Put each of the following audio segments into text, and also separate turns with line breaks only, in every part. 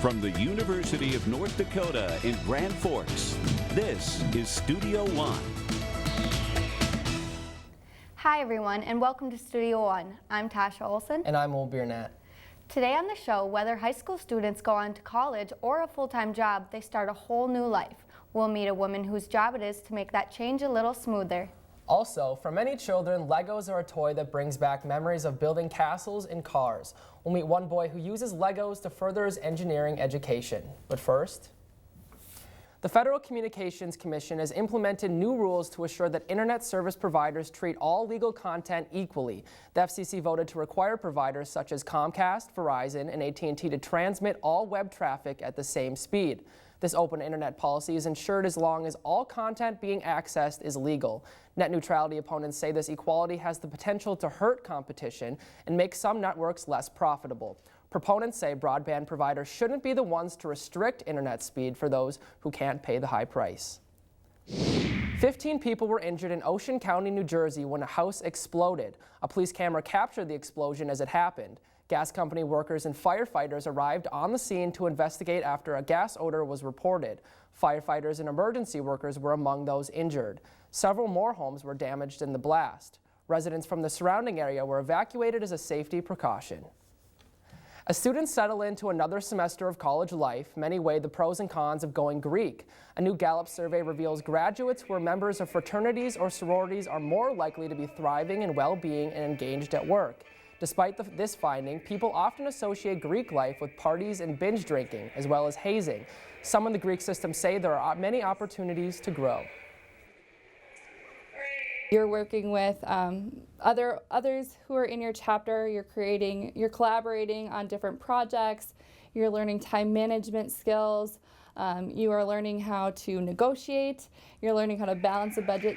From the University of North Dakota in Grand Forks, this is Studio One.
Hi everyone, and welcome to Studio One. I'm Tasha Olson.
And I'm Biernat.
Today on the show, whether high school students go on to college or a full-time job, they start a whole new life. We'll meet a woman whose job it is to make that change a little smoother.
Also, for many children, Legos are a toy that brings back memories of building castles and cars. We'll meet one boy who uses Legos to further his engineering education. But first, the Federal Communications Commission has implemented new rules to assure that internet service providers treat all legal content equally. The FCC voted to require providers such as Comcast, Verizon, and AT&T to transmit all web traffic at the same speed. This open internet policy is ensured as long as all content being accessed is legal. Net neutrality opponents say this equality has the potential to hurt competition and make some networks less profitable. Proponents say broadband providers shouldn't be the ones to restrict internet speed for those who can't pay the high price. 15 people were injured in Ocean County, New Jersey when a house exploded. A police camera captured the explosion as it happened. Gas company workers and firefighters arrived on the scene to investigate after a gas odor was reported. Firefighters and emergency workers were among those injured. Several more homes were damaged in the blast. Residents from the surrounding area were evacuated as a safety precaution. As students settle into another semester of college life, many weigh the pros and cons of going Greek. A new Gallup survey reveals graduates who are members of fraternities or sororities are more likely to be thriving in well-being and engaged at work. Despite this finding, people often associate Greek life with parties and binge drinking, as well as hazing. Some in the Greek system say there are many opportunities to grow.
You're working with others who are in your chapter, you're collaborating on different projects, you're learning time management skills, you are learning how to negotiate, you're learning how to balance a budget.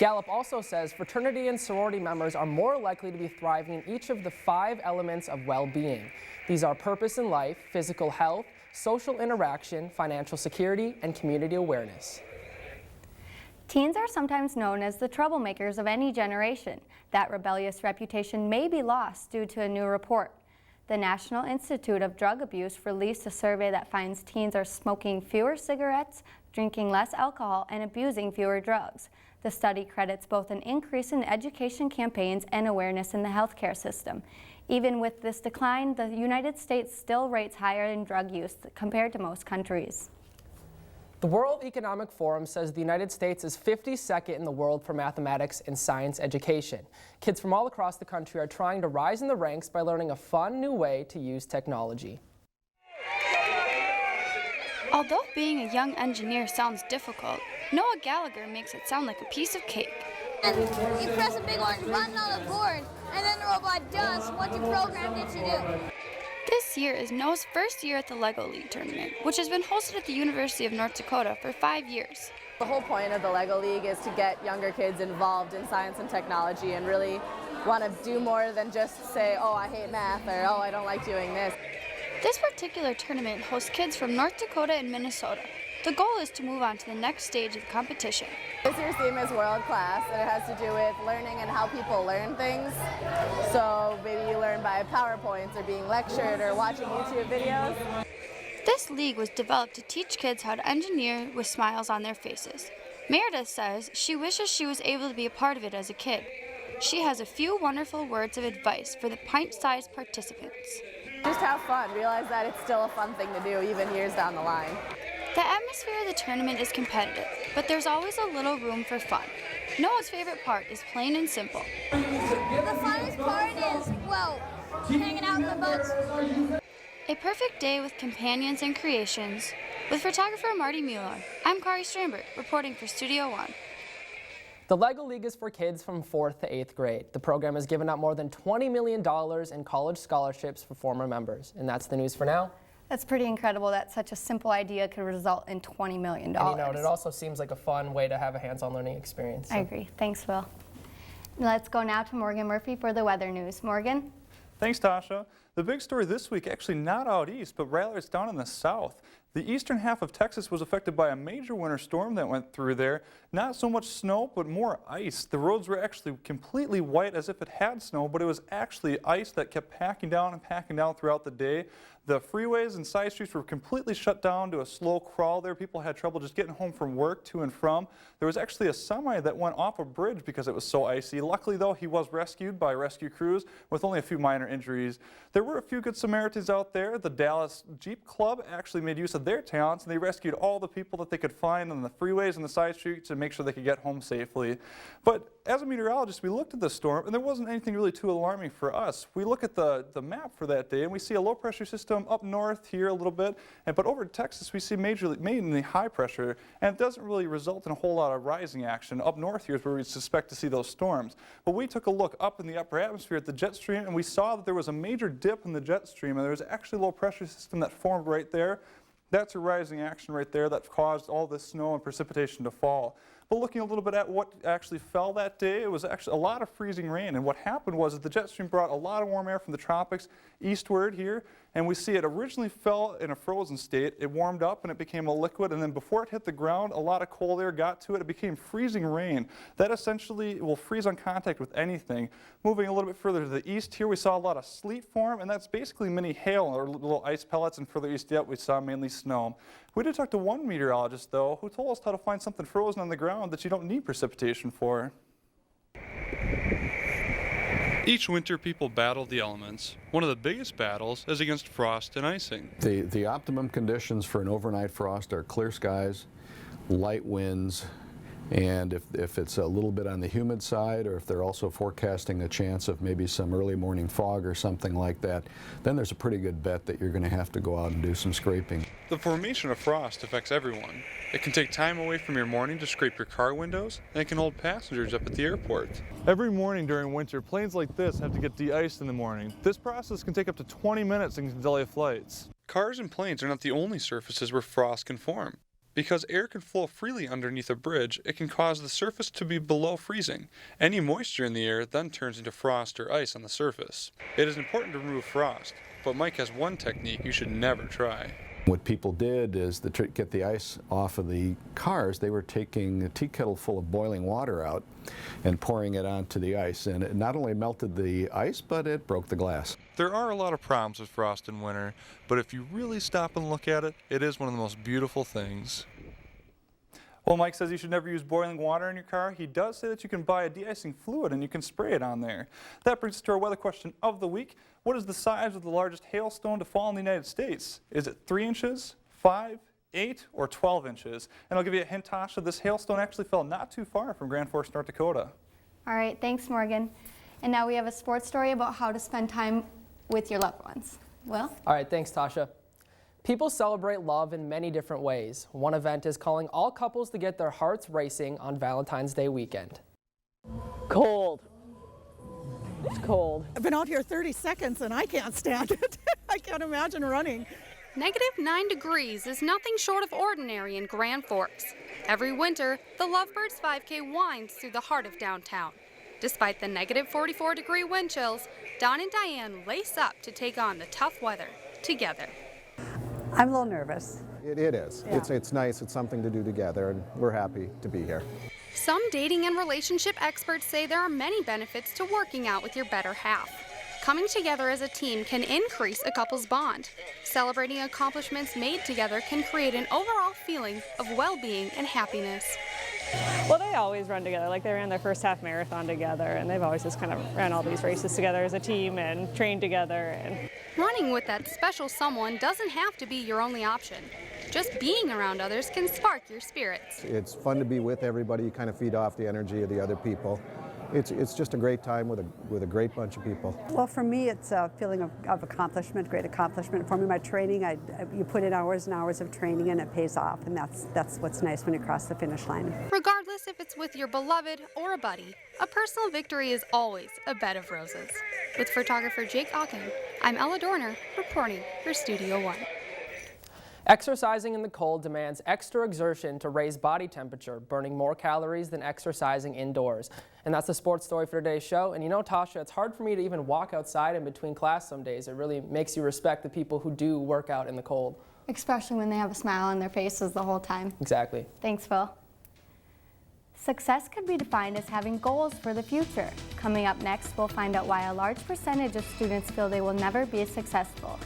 Gallup also says fraternity and sorority members are more likely to be thriving in each of the 5 elements of well-being. These are purpose in life, physical health, social interaction, financial security, and community awareness.
Teens are sometimes known as the troublemakers of any generation. That rebellious reputation may be lost due to a new report. The National Institute of Drug Abuse released a survey that finds teens are smoking fewer cigarettes, drinking less alcohol, and abusing fewer drugs. The study credits both an increase in education campaigns and awareness in the healthcare system. Even with this decline, the United States still rates higher in drug use compared to most countries.
The World Economic Forum says the United States is 52nd in the world for mathematics and science education. Kids from all across the country are trying to rise in the ranks by learning a fun new way to use technology.
Although being a young engineer sounds difficult, Noah Gallagher makes it sound like a piece of cake.
And you press a big orange button on the board, and then the robot does what you programmed it to do.
This year is Noah's first year at the LEGO League tournament, which has been hosted at the University of North Dakota for 5 years.
The whole point of the LEGO League is to get younger kids involved in science and technology and really want to do more than just say, oh, I hate math, or oh, I don't like doing this.
This particular tournament hosts kids from North Dakota and Minnesota. The goal is to move on to the next stage of the competition.
This year's theme is world class, and it has to do with learning and how people learn things. So maybe you learn by PowerPoints or being lectured or watching YouTube videos.
This league was developed to teach kids how to engineer with smiles on their faces. Meredith says she wishes she was able to be a part of it as a kid. She has a few wonderful words of advice for the pint-sized participants.
Just have fun. Realize that it's still a fun thing to do even years down the line.
The atmosphere of the tournament is competitive, but there's always a little room for fun. Noah's favorite part is plain and simple.
The funnest part is, well, hanging out in the boats.
A perfect day with companions and creations. With photographer Marty Mueller, I'm Kari Strambert, reporting for Studio One.
The LEGO League is for kids from 4th to 8th grade. The program has given out more than $20 million in college scholarships for former members. And that's the news for now.
That's pretty incredible that such a simple idea could result in $20 million.
And it also seems like a fun way to have a hands-on learning experience. So.
I agree. Thanks, Will. Let's go now to Morgan Murphy for the weather news. Morgan?
Thanks, Tasha. The big story this week, actually not out east, but rather it's down in the south. The eastern half of Texas was affected by a major winter storm that went through there. Not so much snow, but more ice. The roads were actually completely white as if it had snow, but it was actually ice that kept packing down throughout the day. The freeways and side streets were completely shut down to a slow crawl there. People had trouble just getting home from work to and from. There was actually a semi that went off a bridge because it was so icy. Luckily, though, he was rescued by rescue crews with only a few minor injuries. There were a few good Samaritans out there. The Dallas Jeep Club actually made use of their talents, and they rescued all the people that they could find on the freeways and the side streets to make sure they could get home safely. But as a meteorologist, we looked at the storm, and there wasn't anything really too alarming for us. We look at the map for that day, and we see a low pressure system up north here a little bit, but over to Texas we see mainly high pressure, and it doesn't really result in a whole lot of rising action. Up north here is where we suspect to see those storms. But we took a look up in the upper atmosphere at the jet stream, and we saw that there was a major dip in the jet stream, and there was actually a low pressure system that formed right there. That's a rising action right there that caused all this snow and precipitation to fall. But looking a little bit at what actually fell that day, it was actually a lot of freezing rain. And what happened was that the jet stream brought a lot of warm air from the tropics eastward here. And we see it originally fell in a frozen state. It warmed up and it became a liquid. And then before it hit the ground, a lot of cold air got to it. It became freezing rain. That essentially will freeze on contact with anything. Moving a little bit further to the east here, we saw a lot of sleet form. And that's basically mini hail or little ice pellets. And further east yet, we saw mainly snow. We did talk to one meteorologist, though, who told us how to find something frozen on the ground that you don't need precipitation for. Each winter, people battle the elements. One of the biggest battles is against frost and icing.
The optimum conditions for an overnight frost are clear skies, light winds, and if it's a little bit on the humid side, or if they're also forecasting a chance of maybe some early morning fog or something like that, then there's a pretty good bet that you're going to have to go out and do some scraping.
The formation of frost affects everyone. It can take time away from your morning to scrape your car windows, and it can hold passengers up at the airport. Every morning during winter, planes like this have to get de-iced in the morning. This process can take up to 20 minutes and can delay flights. Cars and planes are not the only surfaces where frost can form. Because air can flow freely underneath a bridge, it can cause the surface to be below freezing. Any moisture in the air then turns into frost or ice on the surface. It is important to remove frost, but Mike has one technique you should never try.
What people did is to get the ice off of the cars, they were taking a tea kettle full of boiling water out and pouring it onto the ice. And it not only melted the ice, but it broke the glass.
There are a lot of problems with frost in winter, but if you really stop and look at it, it is one of the most beautiful things. Well, Mike says you should never use boiling water in your car. He does say that you can buy a de-icing fluid and you can spray it on there. That brings us to our weather question of the week. What is the size of the largest hailstone to fall in the United States? Is it 3 inches, 5, 8, or 12 inches? And I'll give you a hint, Tasha, this hailstone actually fell not too far from Grand Forks, North Dakota.
All right, thanks, Morgan. And now we have a sports story about how to spend time with your loved ones. Will?
All right, thanks, Tasha. People celebrate love in many different ways. One event is calling all couples to get their hearts racing on Valentine's Day weekend.
Cold. It's cold.
I've been out here 30 seconds and I can't stand it. I can't imagine running.
-9 degrees is nothing short of ordinary in Grand Forks. Every winter, the Lovebirds 5K winds through the heart of downtown. Despite the -44-degree wind chills, Don and Diane lace up to take on the tough weather together.
I'm a little nervous.
It is.
Yeah.
It's nice. It's something to do together, and we're happy to be here.
Some dating and relationship experts say there are many benefits to working out with your better half. Coming together as a team can increase a couple's bond. Celebrating accomplishments made together can create an overall feeling of well-being and happiness.
Well, they always run together. Like, they ran their first half marathon together, and they've always just kind of ran all these races together as a team and trained together. And
running with that special someone doesn't have to be your only option. Just being around others can spark your spirits.
It's fun to be with everybody. You kind of feed off the energy of the other people. It's just a great time with a great bunch of people.
Well, for me, it's a feeling of accomplishment, great accomplishment. For me, my training, you put in hours and hours of training and it pays off, and that's what's nice when you cross the finish line.
Regardless if it's with your beloved or a buddy, a personal victory is always a bed of roses. With photographer Jake Ocken, I'm Ella Dorner, reporting for Studio One.
Exercising in the cold demands extra exertion to raise body temperature, burning more calories than exercising indoors. And that's the sports story for today's show. And you know, Tasha, it's hard for me to even walk outside in between class some days. It really makes you respect the people who do work out in the cold.
Especially when they have a smile on their faces the whole time.
Exactly.
Thanks, Phil. Success could be defined as having goals for the future. Coming up next, we'll find out why a large percentage of students feel they will never be successful.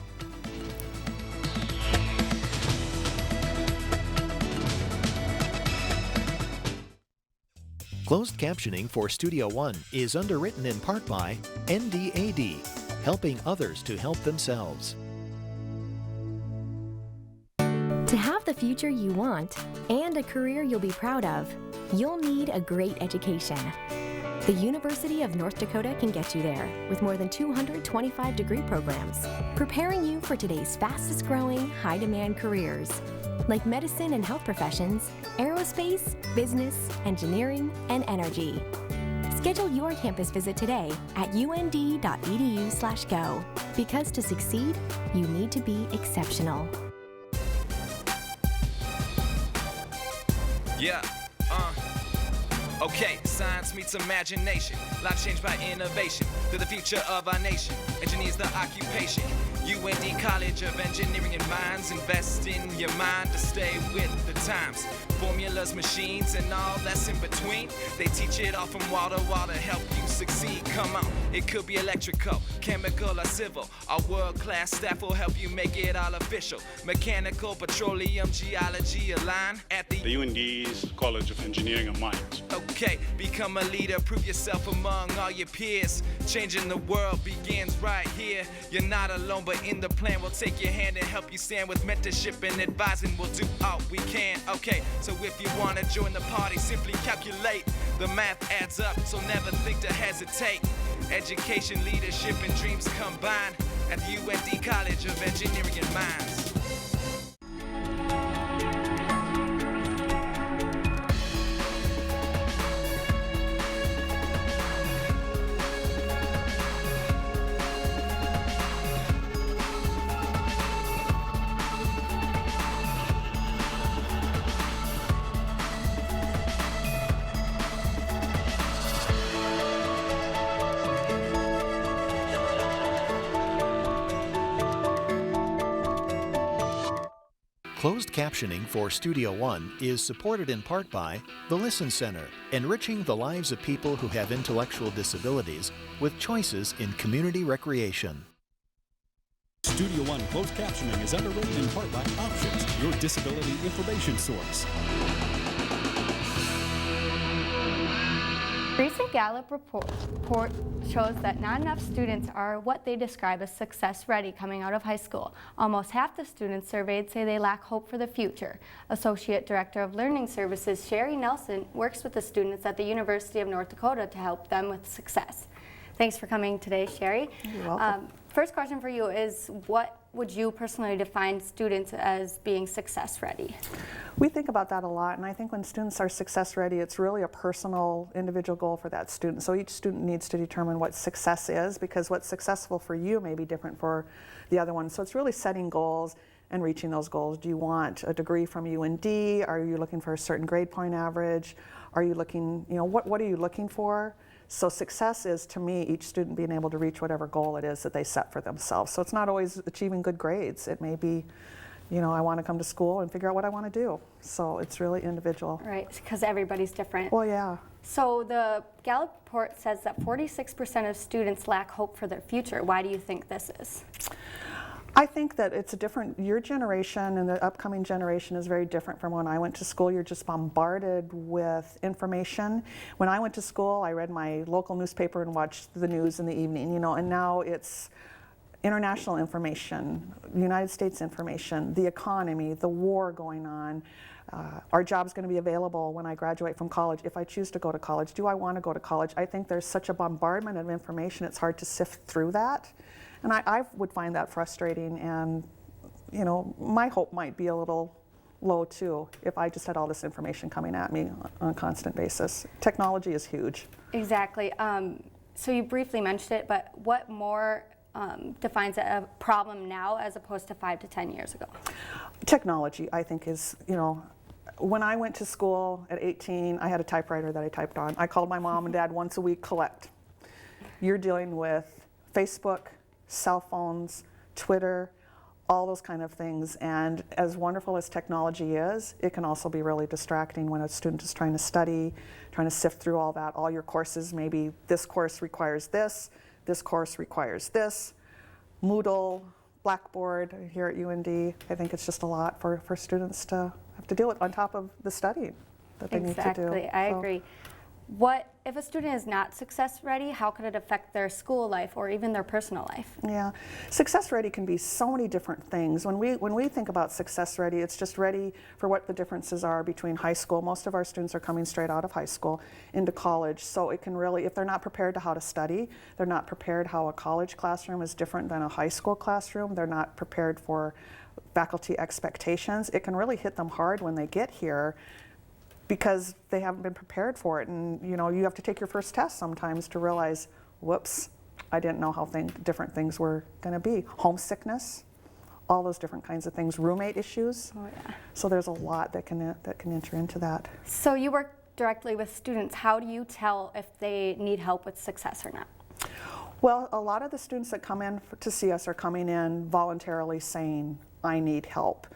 Closed captioning for Studio One is underwritten in part by NDAD, helping others to help themselves.
To have the future you want and a career you'll be proud of, you'll need a great education. The University of North Dakota can get you there with more than 225 degree programs, preparing you for today's fastest growing, high demand careers, like medicine and health professions, aerospace, business, engineering, and energy. Schedule your campus visit today at und.edu/go, because to succeed, you need to be exceptional.
Yeah, okay, science meets imagination. Life changed by innovation. Through the future of our nation. Engineers the occupation. UND College of Engineering and Mines. Invest in your mind to stay with the times. Formulas, machines, and all that's in between. They teach it all from wall to help you succeed. Come on, it could be electrical, chemical, or civil. Our world-class staff will help you make it all official. Mechanical, petroleum, geology align at the
UND's College of Engineering and Mines.
Okay, become a leader, prove yourself among all your peers. Changing the world begins right here. You're not alone, but in the plan, we'll take your hand and help you stand with mentorship and advising. We'll do all we can. Okay, so if you want to join the party, simply calculate. The math adds up, so never think to hesitate. Education, leadership, and dreams combined at the UND College of Engineering and Mines.
Closed captioning for Studio One is supported in part by the Listen Center, enriching the lives of people who have intellectual disabilities with choices in community recreation.
Studio One closed captioning is underwritten in part by Options, your disability information source.
Recent Gallup report shows that not enough students are what they describe as success ready coming out of high school. Almost half the students surveyed say they lack hope for the future. Associate Director of Learning Services Sherry Nelson works with the students at the University of North Dakota to help them with success. Thanks for coming today, Sherry.
You're welcome.
First question for you is, what would you personally define students as being success ready?
We think about that a lot, and I think when students are success ready, it's really a personal, individual goal for that student. So each student needs to determine what success is, because what's successful for you may be different for the other one. So it's really setting goals and reaching those goals. Do you want a degree from UND? Are you looking for a certain grade point average? Are you looking, what are you looking for? So success is, to me, each student being able to reach whatever goal it is that they set for themselves. So it's not always achieving good grades. It may be, I want to come to school and figure out what I want to do. So it's really individual.
Right, because everybody's different.
Well, yeah.
So the Gallup report says that 46% of students lack hope for their future. Why do you think this is?
I think that it's your generation and the upcoming generation is very different from when I went to school. You're just bombarded with information. When I went to school, I read my local newspaper and watched the news in the evening, and now it's international information, United States information, the economy, the war going on. Are jobs going to be available when I graduate from college? If I choose to go to college, do I want to go to college? I think there's such a bombardment of information, it's hard to sift through that. And I would find that frustrating, and my hope might be a little low too if I just had all this information coming at me on a constant basis. Technology is huge.
Exactly. So you briefly mentioned it, but what more defines a problem now as opposed to 5 to 10 years ago?
Technology, I think, is, when I went to school at 18, I had a typewriter that I typed on. I called my mom and dad once a week, collect. You're dealing with Facebook, cell phones, Twitter, all those kind of things. And as wonderful as technology is, it can also be really distracting when a student is trying to study, trying to sift through all that. All your courses, maybe this course requires this course requires this, Moodle, Blackboard here at UND. I think it's just a lot for students to have to deal with on top of the studying that they need to do.
Exactly, I agree. What if a student is not success ready, how could it affect their school life or even their personal life?
Yeah, success ready can be so many different things. When we think about success ready, it's just ready for what the differences are between high school. Most of our students are coming straight out of high school into college, so it can really, if they're not prepared to how to study, they're not prepared how a college classroom is different than a high school classroom, they're not prepared for faculty expectations, it can really hit them hard when they get here, because they haven't been prepared for it. And you know, you have to take your first test sometimes to realize, whoops, I didn't know how different things were going to be. Homesickness, all those different kinds of things, roommate issues.
Oh, yeah.
So there's a lot that can enter into that.
So you work directly with students. How do you tell if they need help with success or not?
Well, a lot of the students that come in to see us are coming in voluntarily saying, I need help.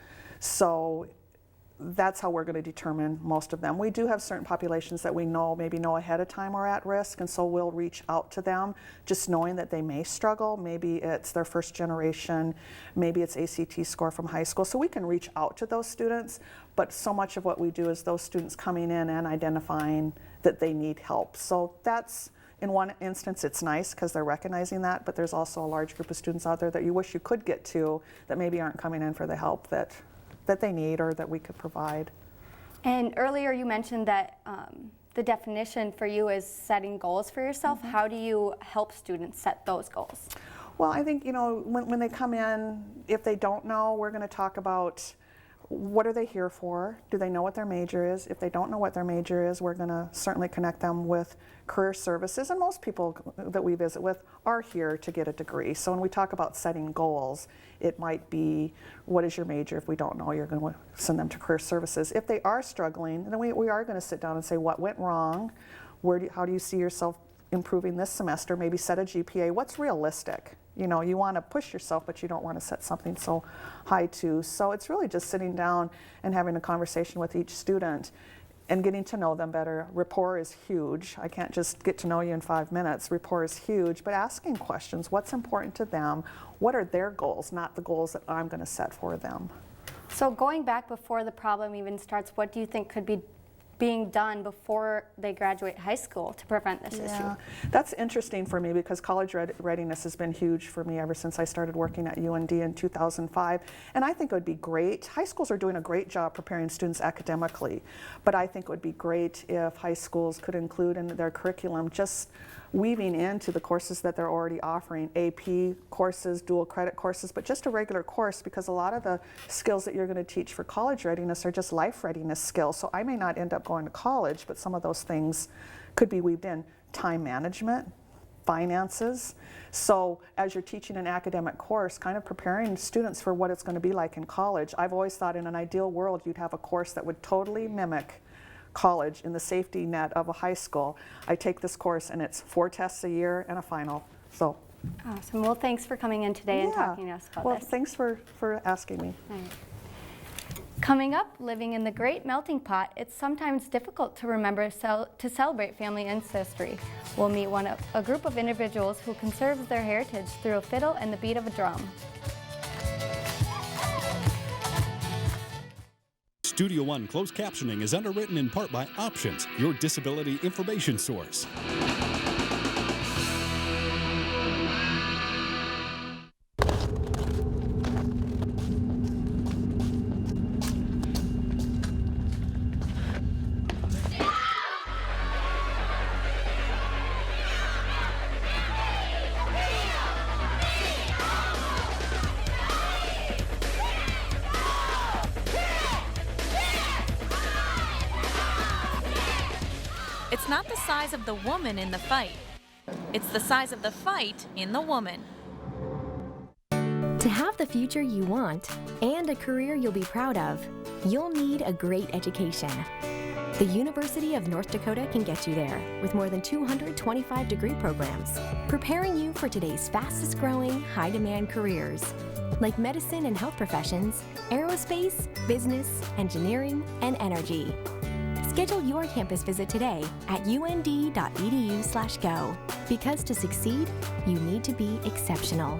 So that's how we're going to determine most of them. We do have certain populations that we maybe know ahead of time are at risk, and so we'll reach out to them just knowing that they may struggle. Maybe it's their first generation, maybe it's ACT score from high school. So we can reach out to those students, but so much of what we do is those students coming in and identifying that they need help. So that's, in one instance, it's nice because they're recognizing that, but there's also a large group of students out there that you wish you could get to that maybe aren't coming in for the help that they need or that we could provide.
And earlier you mentioned that the definition for you is setting goals for yourself.
Mm-hmm.
How do you help students set those goals?
Well, I think, you know, when they come in, if they don't know, we're going to talk about what are they here for? Do they know what their major is? If they don't know what their major is, we're going to certainly connect them with career services. And most people that we visit with are here to get a degree. So when we talk about setting goals, it might be, what is your major? If we don't know, you're going to send them to career services. If they are struggling, then we are going to sit down and say, what went wrong? How do you see yourself improving this semester? Maybe set a GPA. What's realistic? You know, you want to push yourself, but you don't want to set something so high too. So it's really just sitting down and having a conversation with each student and getting to know them better. Rapport is huge. I can't just get to know you in 5 minutes. Rapport is huge, but asking questions, what's important to them? What are their goals, not the goals that I'm going to set for them?
So going back before the problem even starts, what do you think could be being done before they graduate high school to prevent this issue?
That's interesting for me because college readiness has been huge for me ever since I started working at UND in 2005. And I think it would be great. High schools are doing a great job preparing students academically, but I think it would be great if high schools could include in their curriculum just weaving into the courses that they're already offering, AP courses, dual credit courses, but just a regular course, because a lot of the skills that you're going to teach for college readiness are just life readiness skills. So I may not end up going to college, but some of those things could be weaved in. Time management, finances. So as you're teaching an academic course, kind of preparing students for what it's going to be like in college. I've always thought in an ideal world you'd have a course that would totally mimic college in the safety net of a high school. I take this course and it's 4 tests a year and a final. So
awesome. Well, thanks for coming in today and talking to us about this.
Well, thanks for asking me.
All right. Coming up, living in the Great Melting Pot, it's sometimes difficult to remember to celebrate family ancestry. We'll meet a group of individuals who conserve their heritage through a fiddle and the beat of a drum.
Studio One closed captioning is underwritten in part by Options, your disability information source.
It's not the size of the woman in the fight. It's the size of the fight in the woman.
To have the future you want and a career you'll be proud of, you'll need a great education. The University of North Dakota can get you there with more than 225 degree programs, preparing you for today's fastest growing, high demand careers. like medicine and health professions, aerospace, business, engineering, and energy. Schedule your campus visit today at und.edu/go. Because to succeed, you need to be exceptional.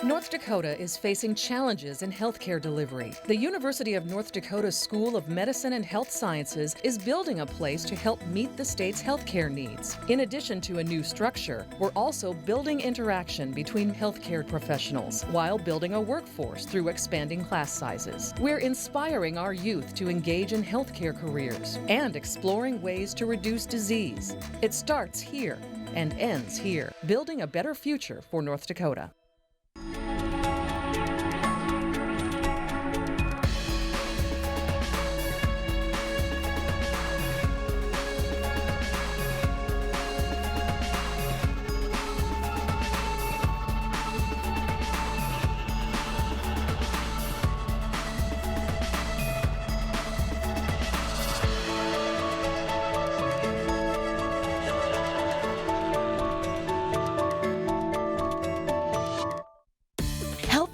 North Dakota is facing challenges in healthcare delivery. The University of North Dakota School of Medicine and Health Sciences is building a place to help meet the state's healthcare needs. In addition to a new structure, we're also building interaction between healthcare professionals while building a workforce through expanding class sizes. We're inspiring our youth to engage in healthcare careers and exploring ways to reduce disease. It starts here and ends here, building a better future for North Dakota.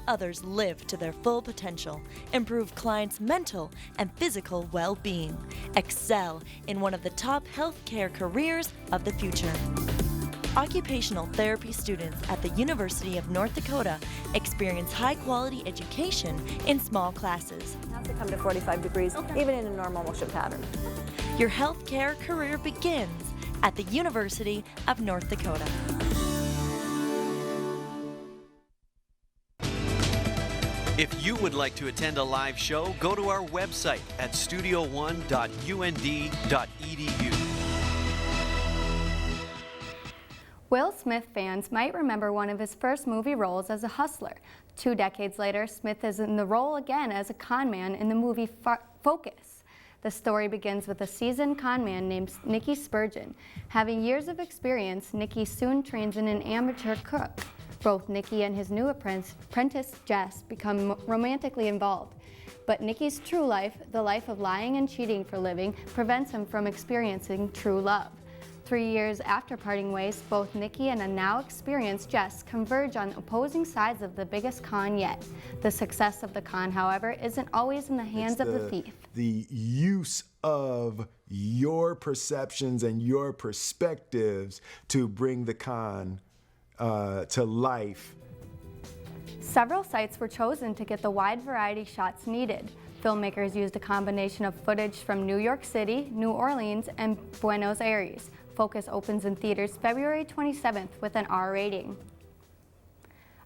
Others live to their full potential, improve clients' mental and physical well-being, excel in one of the top healthcare careers of the future. Occupational therapy students at the University of North Dakota experience high-quality education in small classes.
Now to come to 45 degrees, even in a normal motion pattern.
Your healthcare career begins at the University of North Dakota.
If you would like to attend a live show, go to our website at studio1.und.edu.
Will Smith fans might remember one of his first movie roles as a hustler. 2 decades later, Smith is in the role again as a con man in the movie Focus. The story begins with a seasoned con man named Nicky Spurgeon. Having years of experience, Nicky soon trains in an amateur crook. Both Nicky and his new apprentice, Jess, become romantically involved. But Nicky's true life, the life of lying and cheating for a living, prevents him from experiencing true love. 3 years after parting ways, both Nicky and a now experienced Jess converge on opposing sides of the biggest con yet. The success of the con, however, isn't always in the hands of the thief.
The use of your perceptions and your perspectives to bring the con to life.
Several sites were chosen to get the wide variety shots needed. Filmmakers used a combination of footage from New York City, New Orleans, and Buenos Aires. Focus opens in theaters February 27th with an R rating.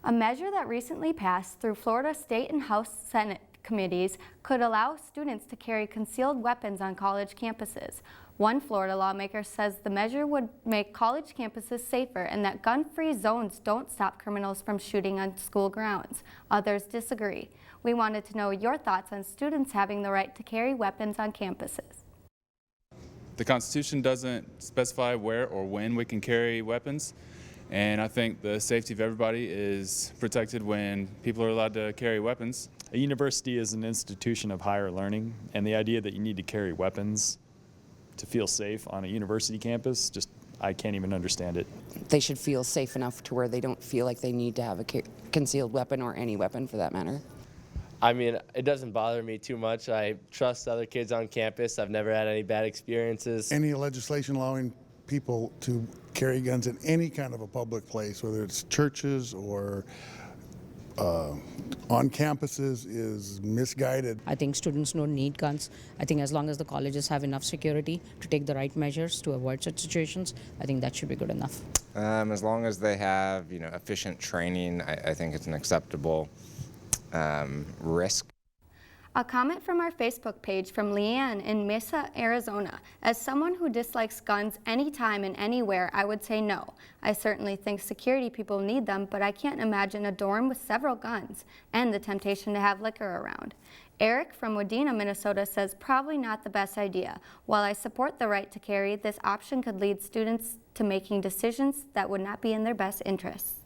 A measure that recently passed through Florida State and House Senate committees could allow students to carry concealed weapons on college campuses. One Florida lawmaker says the measure would make college campuses safer and that gun-free zones don't stop criminals from shooting on school grounds. Others disagree. We wanted to know your thoughts on students having the right to carry weapons on campuses.
The Constitution doesn't specify where or when we can carry weapons, and I think the safety of everybody is protected when people are allowed to carry weapons.
A university is an institution of higher learning, and the idea that you need to carry weapons to feel safe on a university campus, I can't even understand it.
They should feel safe enough to where they don't feel like they need to have a concealed weapon or any weapon for that matter.
I mean, it doesn't bother me too much. I trust other kids on campus. I've never had any bad experiences.
Any legislation allowing people to carry guns in any kind of a public place, whether it's churches or on campuses, is misguided.
I think students don't need guns. I think as long as the colleges have enough security to take the right measures to avoid such situations, I think that should be good enough.
As long as they have, efficient training, I think it's an acceptable risk.
A comment from our Facebook page from Leanne in Mesa, Arizona. As someone who dislikes guns anytime and anywhere, I would say no. I certainly think security people need them, but I can't imagine a dorm with several guns and the temptation to have liquor around. Eric from Wadena, Minnesota says probably not the best idea. While I support the right to carry, this option could lead students to making decisions that would not be in their best interests.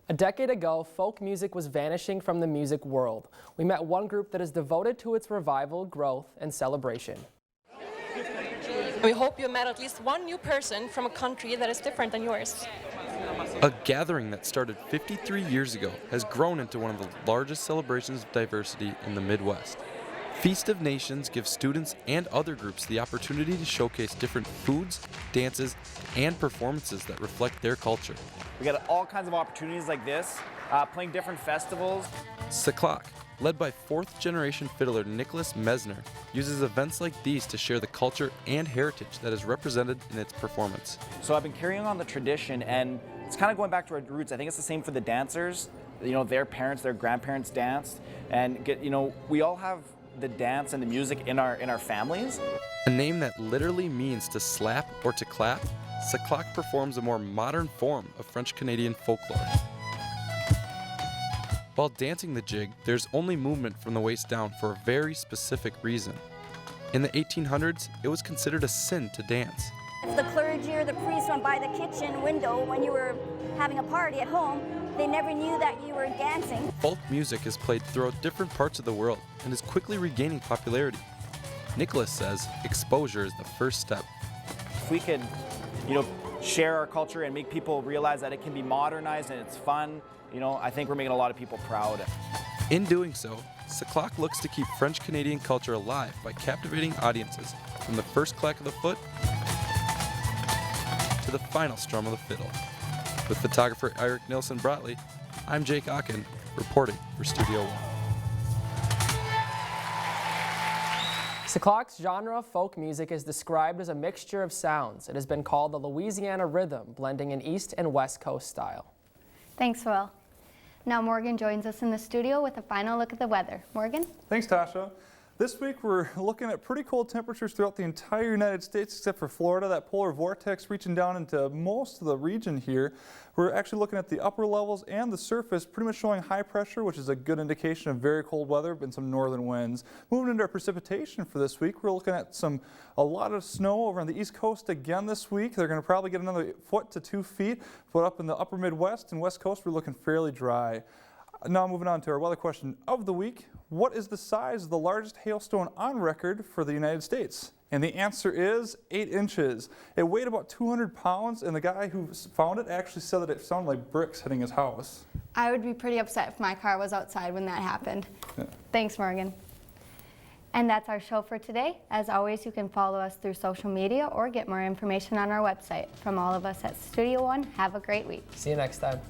A decade ago, folk music was vanishing from the music world. We met one group that is devoted to its revival, growth, and celebration.
We hope you met at least one new person from a country that is different than yours.
A gathering that started 53 years ago has grown into one of the largest celebrations of diversity in the Midwest. Feast of Nations gives students and other groups the opportunity to showcase different foods, dances, and performances that reflect their culture.
We got all kinds of opportunities like this, playing different festivals.
Seclock, led by fourth-generation fiddler Nicholas Mesner, uses events like these to share the culture and heritage that is represented in its performance.
So I've been carrying on the tradition, and it's kind of going back to our roots. I think it's the same for the dancers. You know, their parents, their grandparents danced, and we all have the dance and the music in our families.
A name that literally means to slap or to clap, Seclock performs a more modern form of French-Canadian folklore. While dancing the jig, there's only movement from the waist down for a very specific reason. In the 1800s, it was considered a sin to dance.
If the clergy or the priest went by the kitchen window when you were having a party at home, they never knew that you were dancing.
Folk music is played throughout different parts of the world and is quickly regaining popularity. Nicholas says exposure is the first step.
If we could, share our culture and make people realize that it can be modernized and it's fun, I think we're making a lot of people proud.
In doing so, Seclock looks to keep French-Canadian culture alive by captivating audiences from the first clack of the foot to the final strum of the fiddle. With photographer Eric Nilsson Brotley, I'm Jake Ocken, reporting for Studio One.
Seclock's genre of folk music is described as a mixture of sounds. It has been called the Louisiana rhythm, blending an East and West Coast style.
Thanks, Will. Now Morgan joins us in the studio with a final look at the weather. Morgan?
Thanks, Tasha. This week we're looking at pretty cold temperatures throughout the entire United States except for Florida. That polar vortex reaching down into most of the region here. We're actually looking at the upper levels and the surface pretty much showing high pressure, which is a good indication of very cold weather and some northern winds. Moving into our precipitation for this week, we're looking at a lot of snow over on the East Coast again this week. They're going to probably get another foot to 2 feet, but up in the upper Midwest and West Coast we're looking fairly dry. Now moving on to our weather question of the week. What is the size of the largest hailstone on record for the United States? And the answer is 8 inches. It weighed about 200 pounds, and the guy who found it actually said that it sounded like bricks hitting his house.
I would be pretty upset if my car was outside when that happened. Yeah. Thanks, Morgan. And that's our show for today. As always, you can follow us through social media or get more information on our website. From all of us at Studio One, have a great week.
See you next time.